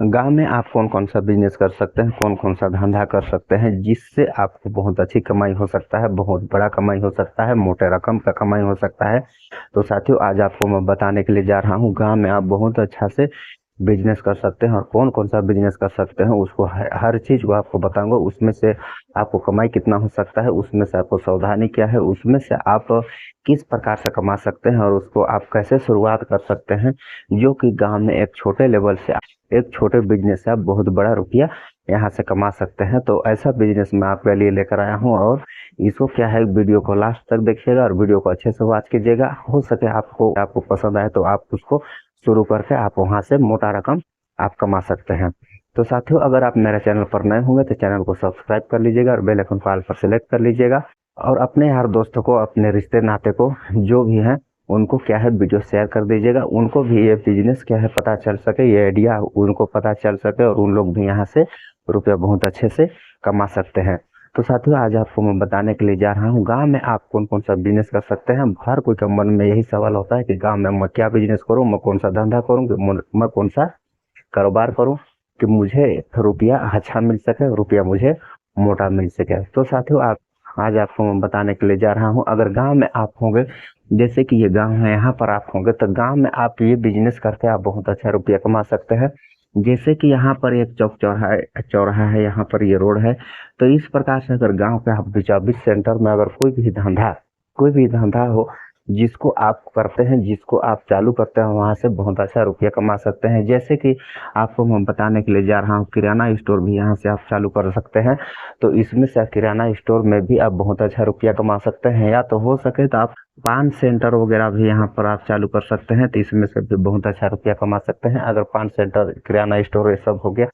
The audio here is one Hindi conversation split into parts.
गांव में आप कौन कौन सा बिजनेस कर सकते हैं, कौन कौन सा धंधा कर सकते हैं जिससे आपको बहुत अच्छी कमाई हो सकता है, बहुत बड़ा कमाई हो सकता है, मोटे रकम का कमाई हो सकता है। तो साथियों, आज आपको मैं बताने के लिए जा रहा हूँ गांव में आप बहुत अच्छा से बिजनेस कर सकते हैं और कौन कौन सा बिजनेस कर सकते हैं उसको हर चीज़ को आपको बताऊंगा। उसमें से आपको कमाई कितना हो सकता है, उसमें से आपको सावधानी क्या है, उसमें से आप किस प्रकार से कमा सकते हैं और उसको आप कैसे शुरुआत कर सकते हैं, जो कि गांव में एक छोटे लेवल से एक छोटे बिजनेस से आप बहुत बड़ा रुपया यहाँ से कमा सकते हैं। तो ऐसा बिजनेस मैं आपके लिए लेकर आया हूँ और इसको क्या है, वीडियो को लास्ट तक देखिएगा और वीडियो को अच्छे से वॉच कीजिएगा। हो सके आपको आपको पसंद आए तो आप उसको शुरू करके आप वहां से मोटा रकम आप कमा सकते हैं। तो साथियों, अगर आप मेरे चैनल पर नए होंगे तो चैनल को सब्सक्राइब कर लीजिएगा और बेल आइकन को ऑल पर सेलेक्ट कर लीजिएगा और अपने यार दोस्तों को, अपने रिश्ते नाते को जो भी हैं उनको क्या है वीडियो शेयर कर दीजिएगा। उनको भी ये बिजनेस क्या है पता चल सके, ये आइडिया उनको पता चल सके और उन लोग भी यहाँ से रुपया बहुत अच्छे से कमा सकते हैं। तो साथियों, आज आपको मैं बताने के लिए जा रहा हूँ गांव में आप कौन कौन सा बिजनेस कर सकते हैं। हर कोई के मन में यही सवाल होता है कि गांव में मैं क्या बिजनेस करूँ, मैं कौन सा धंधा करूँ, मैं कौन सा कारोबार करूँ कि मुझे रुपया अच्छा मिल सके, रुपया मुझे मोटा मिल सके। तो साथियों, आप आज आपको मैं बताने के लिए जा रहा हूँ, अगर गांव में आप होंगे, जैसे कि ये गांव है, यहाँ पर आप होंगे तो गांव में आप ये बिजनेस करके आप बहुत अच्छा रुपया कमा सकते हैं। जैसे कि यहाँ पर एक चौक चौराहा चौराहा है, यहाँ पर ये रोड है। तो इस प्रकार से अगर गांव के आप बीच सेंटर में अगर कोई भी धंधा हो जिसको आप करते हैं, जिसको आप चालू करते हैं, वहां से बहुत अच्छा रुपया कमा सकते हैं। जैसे कि आपको मैं बताने के लिए जा रहा हूँ, किराना स्टोर भी यहाँ से आप चालू कर सकते हैं। तो इसमें से किराना स्टोर में भी आप बहुत अच्छा रुपया कमा सकते हैं, या तो हो सके तो आप पान सेंटर वगैरह भी यहाँ पर आप चालू कर सकते हैं, तो इसमें से भी बहुत अच्छा रुपया कमा सकते हैं। अगर पान सेंटर, किराना स्टोर ये सब हो गया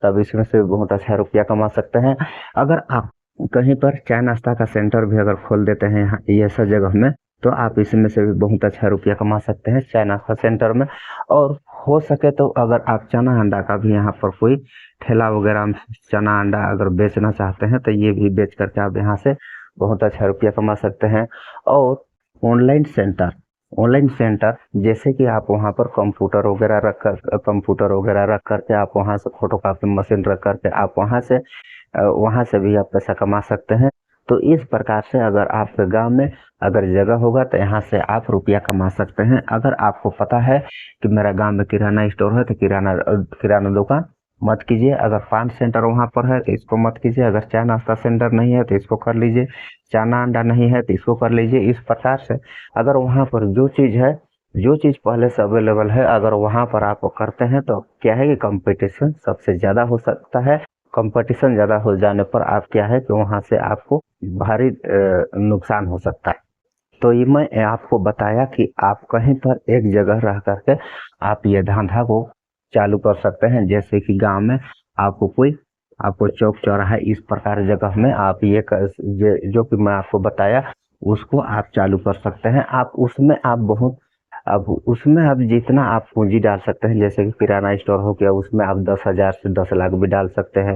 तब इसमें से भी बहुत अच्छा रुपया कमा सकते हैं। अगर आप कहीं पर चाय नाश्ता का सेंटर भी अगर खोल देते हैं यहाँ ये ऐसा जगह में, तो आप इसमें से भी बहुत अच्छा रुपया कमा सकते हैं चाय नाश्ता सेंटर में। और हो सके तो अगर आप चना अंडा का भी यहाँ पर कोई ठेला वगैरह में चना अंडा अगर बेचना चाहते हैं तो ये भी बेच करके आप यहाँ से बहुत अच्छा रुपया कमा सकते हैं। और ऑनलाइन सेंटर ऑनलाइन सेंटर जैसे कि आप वहाँ पर कंप्यूटर वगैरह रख करके आप वहाँ से फोटो कॉपी मशीन रख करके आप वहाँ से भी आप पैसा कमा सकते हैं। तो इस प्रकार से अगर आपके गांव में अगर जगह होगा तो यहाँ से आप रुपया कमा सकते हैं। अगर आपको पता है कि मेरा गांव में किराना स्टोर है तो किराना दुकान मत कीजिए। अगर पान सेंटर वहाँ पर है तो इसको मत कीजिए। अगर चाय नाश्ता सेंटर नहीं है तो इसको कर लीजिए। चना अंडा नहीं है तो इसको कर लीजिए। इस प्रकार से अगर वहाँ पर जो चीज़ पहले से अवेलेबल है, अगर वहाँ पर आप करते हैं तो क्या है कि कंपटीशन सबसे ज़्यादा हो सकता है। कंपटीशन ज़्यादा हो जाने पर आप क्या है कि वहाँ से आपको भारी नुकसान हो सकता है। तो ये मैं आपको बताया कि आप कहीं पर एक जगह रह करके आप ये धंधा को चालू कर सकते हैं। जैसे कि गांव में आपको कोई आपको चौक चौराहा इस प्रकार जगह में आप जो कि मैं आपको बताया उसको आप चालू कर सकते हैं। आप उसमें आप बहुत अब उसमें आप जितना आप पूंजी डाल सकते हैं, जैसे कि किराना स्टोर हो गया उसमें आप 10,000 से 10 लाख भी डाल सकते हैं।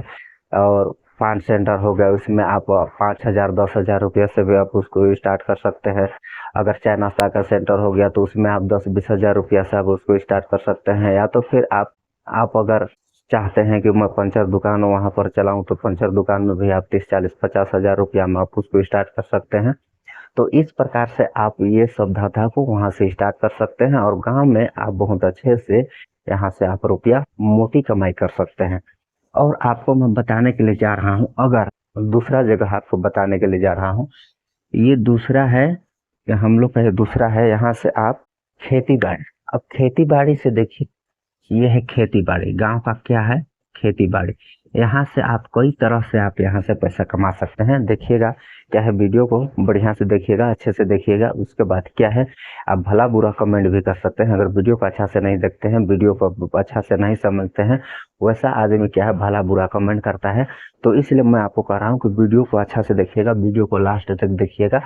और पान सेंटर हो गया उसमें आप 5,000 10,000 रुपये से भी आप उसको स्टार्ट कर सकते हैं। अगर चाय नाश्ता का सेंटर हो गया तो उसमें आप 10-20 हजार रुपया से आप उसको स्टार्ट कर सकते हैं। या तो फिर आप अगर चाहते हैं कि मैं पंचर दुकान वहाँ पर चलाऊं तो पंचर दुकान में भी आप 30 40 50 हजार रुपया में आप उसको स्टार्ट कर सकते हैं। तो इस प्रकार से आप ये सब धंधा को वहाँ से स्टार्ट कर सकते हैं और गांव में आप बहुत अच्छे से यहाँ से आप रुपया मोटी कमाई कर सकते हैं। और आपको मैं बताने के लिए जा रहा हूँ, अगर दूसरा जगह आपको बताने के लिए जा रहा हूँ, ये दूसरा है कि हम लोग का ये दूसरा है, यहाँ से आप खेती बाड़ी। अब खेती बाड़ी से देखिए, ये है खेती बाड़ी। गांव का क्या है, खेती बाड़ी। यहाँ से आप कई तरह से आप यहाँ से पैसा कमा सकते हैं। देखिएगा क्या है, वीडियो को बढ़िया से देखिएगा, अच्छे से देखिएगा। उसके बाद क्या है, आप भला बुरा कमेंट भी कर सकते हैं। अगर वीडियो को अच्छा से नहीं देखते हैं, वीडियो को अच्छा से नहीं समझते हैं, वैसा आदमी क्या है भला बुरा कमेंट करता है। तो इसलिए मैं आपको कह रहा हूँ कि वीडियो को अच्छा से देखिएगा, वीडियो को लास्ट तक देखिएगा।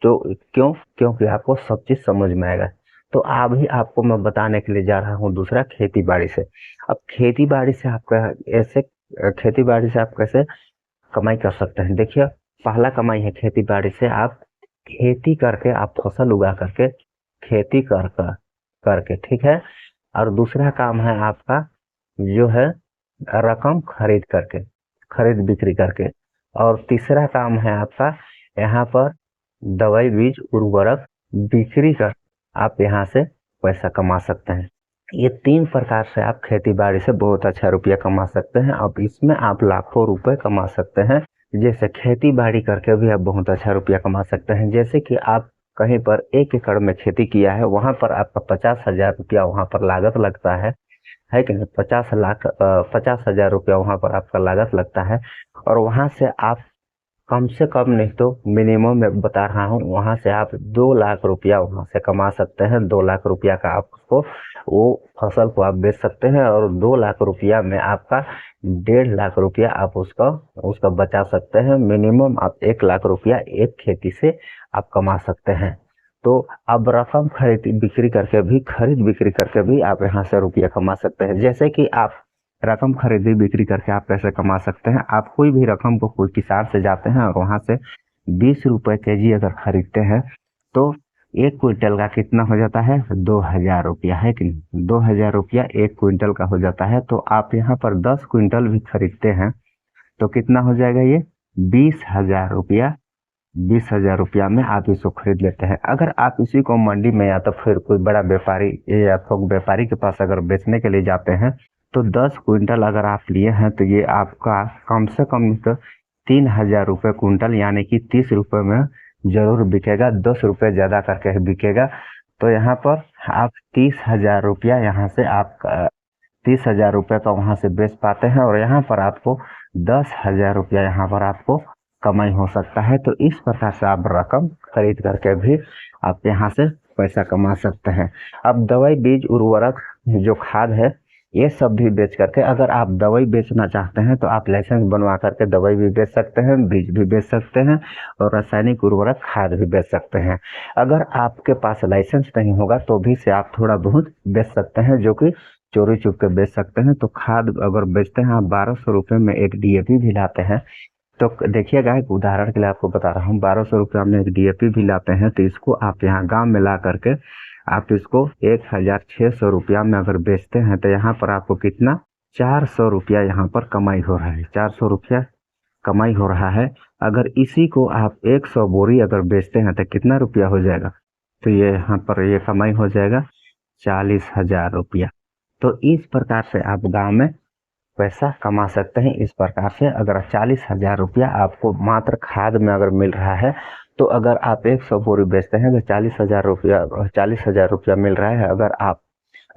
तो क्योंकि आपको सब चीज समझ में आएगा। तो अभी आपको मैं बताने के लिए जा रहा हूँ दूसरा, खेती बाड़ी से। अब खेती बाड़ी से आप कैसे कमाई कर सकते हैं। देखिए, पहला कमाई है खेती बाड़ी से, आप खेती करके आप फसल उगा करके खेती कर कर करके ठीक है। और दूसरा काम है आपका जो है रकम खरीद करके, खरीद बिक्री करके। और तीसरा काम है आपका यहाँ पर दवाई बीज उर्वरक बिक्री कर आप यहाँ से पैसा कमा सकते हैं। ये 3 प्रकार से आप खेती बाड़ी से बहुत अच्छा रुपया कमा सकते हैं। अब इसमें आप लाखों रुपए कमा सकते हैं। जैसे खेती बाड़ी करके भी आप बहुत अच्छा रुपया कमा सकते हैं। जैसे कि आप कहीं पर 1 एकड़ में खेती किया है, वहां पर आपका 50,000 रुपया वहां पर लागत लगता है कि नहीं? 50,000 रुपया वहां पर आपका लागत लगता है। और वहां से आप कम से कम नहीं तो मिनिमम मैं बता रहा हूँ, वहां से आप 2 लाख रुपया वहां से कमा सकते हैं। 2 लाख रुपया का आप उसको वो फसल को आप बेच सकते हैं, और 2 लाख रुपया में आपका 1.5 लाख रुपया आप उसका उसका बचा सकते हैं। मिनिमम आप 1 लाख रुपया एक खेती से आप कमा सकते हैं। तो अब रकम खरीद बिक्री करके भी आप यहाँ से रुपया कमा सकते हैं। जैसे कि आप रकम खरीदी बिक्री करके आप पैसे कमा सकते हैं। आप कोई भी रकम को कोई किसान से जाते हैं और वहां से 20 रुपए kg अगर खरीदते हैं, तो 1 क्विंटल का कितना हो जाता है? 2,000 रुपया, है कि नहीं? 2,000 रुपया 1 क्विंटल का हो जाता है। तो आप यहाँ पर 10 क्विंटल भी खरीदते हैं तो कितना हो जाएगा? ये 20,000 रुपया। 20,000 रुपया में आप इसको खरीद लेते हैं। अगर आप इसी को मंडी में या तो फिर कोई बड़ा व्यापारी या थोक व्यापारी के पास अगर बेचने के लिए जाते हैं, तो 10 क्विंटल अगर आप लिए हैं तो ये आपका कम से कम तो 3,000 रुपये क्विंटल, यानी कि 30 रुपये में जरूर बिकेगा। 10 रुपये ज़्यादा करके बिकेगा। तो यहाँ पर आप 30,000 रुपया यहाँ से आप 30,000 रुपये का वहाँ से बेच पाते हैं, और यहाँ पर आपको 10,000 रुपया यहाँ पर आपको कमाई हो सकता है। तो इस प्रकार से आप रकम खरीद करके भी आप यहाँ से पैसा कमा सकते हैं। अब दवाई बीज उर्वरक जो खाद है, ये सब भी बेच करके अगर आप दवाई बेचना चाहते हैं तो आप लाइसेंस बनवा करके दवाई भी बेच सकते हैं, बीज भी बेच सकते हैं, और रासायनिक उर्वरक खाद भी बेच सकते हैं। अगर आपके पास लाइसेंस नहीं होगा तो भी से आप थोड़ा बहुत बेच सकते हैं, जो कि चोरी चुप के बेच सकते हैं। तो खाद अगर बेचते हैं आप 1,200 रुपये में एक DAP भी लाते हैं, तो देखिएगा एक उदाहरण के लिए आपको बता रहा हूँ, 1,200 रुपया में एक DAP भी लाते हैं, तो इसको आप यहाँ गांव में ला करके आप इसको 1,600 रुपया में अगर बेचते हैं तो यहाँ पर आपको कितना? 400 रुपया यहाँ पर कमाई हो रहा है। 400 रुपया कमाई हो रहा है। अगर इसी को आप 100 बोरी अगर बेचते हैं तो कितना रुपया हो जाएगा? तो ये यहाँ पर ये कमाई हो जाएगा 40,000 रुपया। तो इस प्रकार से आप गांव में पैसा कमा सकते हैं। इस प्रकार से अगर 40,000 रुपया आपको मात्र खाद में अगर मिल रहा है, तो अगर आप 100 बोरी बेचते हैं तो 40,000 रुपया मिल रहा है। अगर आप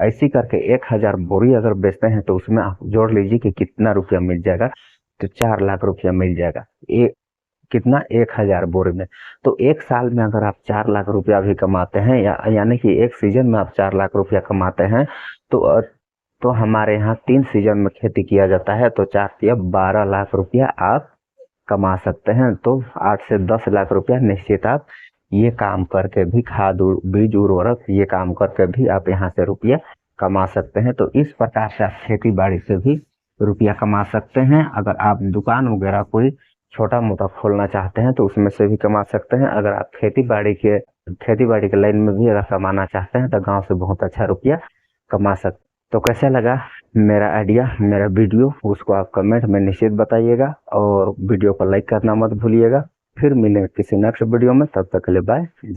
ऐसी करके 1,000 बोरी अगर बेचते हैं तो उसमें आप जोड़ लीजिए कि कितना रुपया मिल जाएगा। तो 4 लाख रुपया मिल जाएगा। कितना? 1,000 बोरी में। तो एक साल में अगर आप 4 लाख रुपया भी कमाते हैं, यानी कि एक सीजन में आप 4 लाख रुपया कमाते हैं, तो हमारे यहाँ 3 सीजन में खेती किया जाता है, तो 4 या 12 लाख रुपया आप कमा सकते हैं। तो 8 से 10 लाख रुपया निश्चित आप ये काम करके भी, खाद बीज उर्वरक ये काम करके भी आप यहाँ से रुपया कमा सकते हैं। तो इस प्रकार से आप खेती बाड़ी से भी रुपया कमा सकते हैं। अगर आप दुकान वगैरह कोई छोटा मोटा खोलना चाहते हैं तो उसमें से भी कमा सकते हैं। अगर आप खेती बाड़ी के लाइन में भी अगर कमाना चाहते हैं तो गाँव से बहुत अच्छा रुपया कमा सकते हैं। तो कैसा लगा मेरा आइडिया, मेरा वीडियो, उसको आप कमेंट में निश्चित बताइएगा, और वीडियो को लाइक करना मत भूलिएगा। फिर मिलेंगे किसी नेक्स्ट वीडियो में, तब तक के लिए बाय। जय।